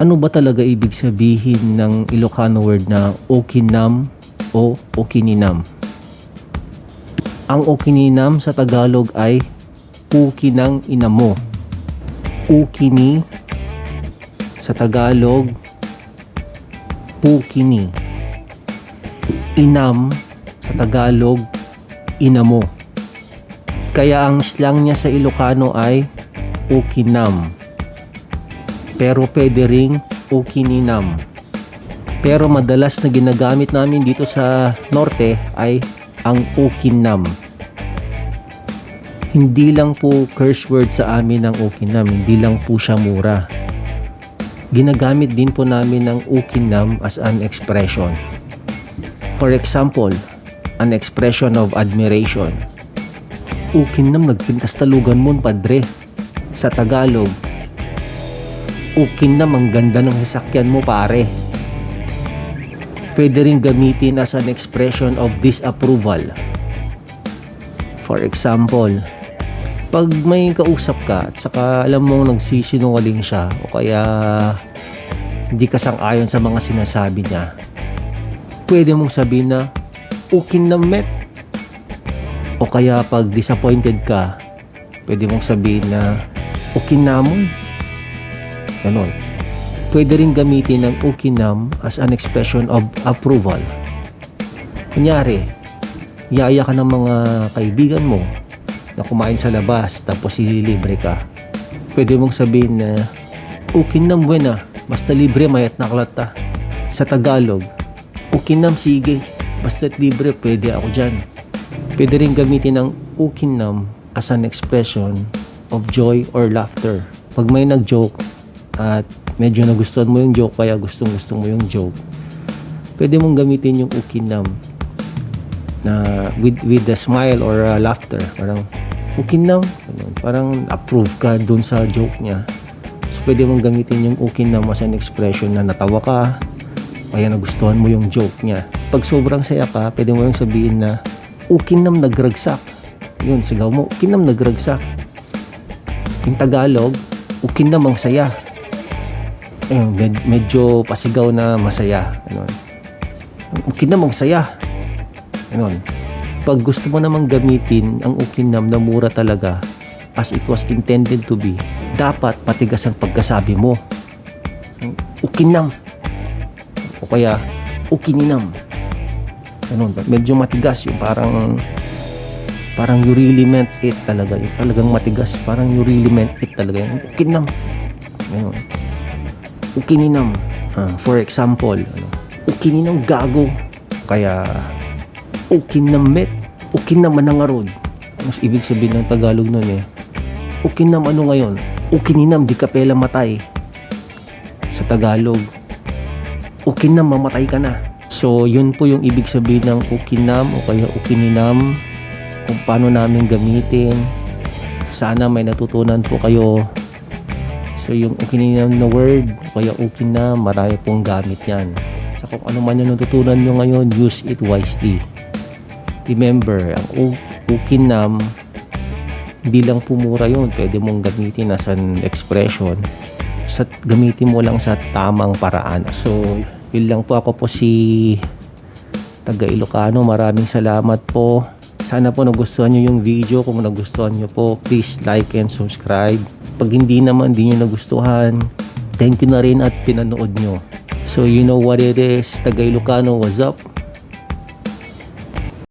Ano ba talaga ibig sabihin ng Ilocano word na okinam o okininam? Ang okininam sa Tagalog ay uki ng ina mo. Ukini sa Tagalog, pukini. Inam sa Tagalog, ina mo. Kaya ang slang niya sa Ilocano ay ukinam. Pero pwede ring ukininam. Pero madalas na ginagamit namin dito sa norte ay ang ukinam. Hindi lang po curse word sa amin ang ukinam, hindi lang po siya mura. Ginagamit din po namin ang ukinam as an expression. For example, an expression of admiration. Ukinam, nagpintas talugan mo, padre. Sa Tagalog, ukinam, ang ganda ng sasakyan mo, pare. Pwede rin gamitin as an expression of disapproval. For example, pag may kausap ka at saka alam mong nagsisinungaling siya o kaya hindi ka sang-ayon sa mga sinasabi niya, pwede mong sabihin na ukinam met. O kaya pag disappointed ka, pwede mong sabihin na ukinamon. Ganon. Pwede rin gamitin ang ukinam as an expression of approval. Kunyari, yaya ka ng mga kaibigan mo na kumain sa labas tapos ililibre ka. Pwede mong sabihin na ukinam buena, basta libre mayat naklata. Sa Tagalog, ukinam sige, basta libre pwede ako dyan. Pwede rin gamitin ang ukinam as an expression of joy or laughter. Pag may nag-joke at medyo nagustuhan mo yung joke, kaya gustong mo yung joke, pwede mong gamitin yung ukinam na with a smile or a laughter. Parang ukinam, parang approve ka dun sa joke niya. So pwede mong gamitin yung ukinam as an expression na natawa ka, kaya nagustuhan mo yung joke niya. Pag sobrang saya ka, pwede mo yung sabihin na ukinam nagragsak. Yun, sigaw mo, ukinam nagragsak. Yung Tagalog, ukinam ang saya. Ayun, medyo pasigaw na masaya. Ayun. Ukinam ang saya. Ayun. Pag gusto mo namang gamitin ang ukinam na mura talaga as it was intended to be, dapat patigas ang pagkasabi mo. Ukinam. O kaya, ukininam. Ganun, medyo matigas yung parang you really meant it talaga. Yung talagang matigas, parang you really meant it talaga. Yung ukinam. Ganun. Ukininam. For example, ukininam gago. Kaya ukinam met. Ukinam manangarod. Mas ibig sabihin ng Tagalog nun eh. Ukinam ano ngayon? Ukininam di kapela matay. Sa Tagalog, ukinam mamatay ka na. So, yun po yung ibig sabihin ng ukinam o kaya ukininam, kung paano namin gamitin. Sana may natutunan po kayo. So, yung ukininam na word o kaya ukinam, marami pong gamit yan. So, kung ano man yung natutunan nyo ngayon, use it wisely. Remember, ang ukinam, hindi lang pumura yun. Pwede mong gamitin as an expression. Gamitin mo lang sa tamang paraan. So, yun lang po. Ako po si taga Ilocano. Maraming salamat po. Sana po nagustuhan nyo yung video. Kung nagustuhan nyo po, please like and subscribe. Pag hindi naman, hindi nyo nagustuhan, thank you na rin at pinanood nyo. So you know what it is. Taga Ilocano, what's up?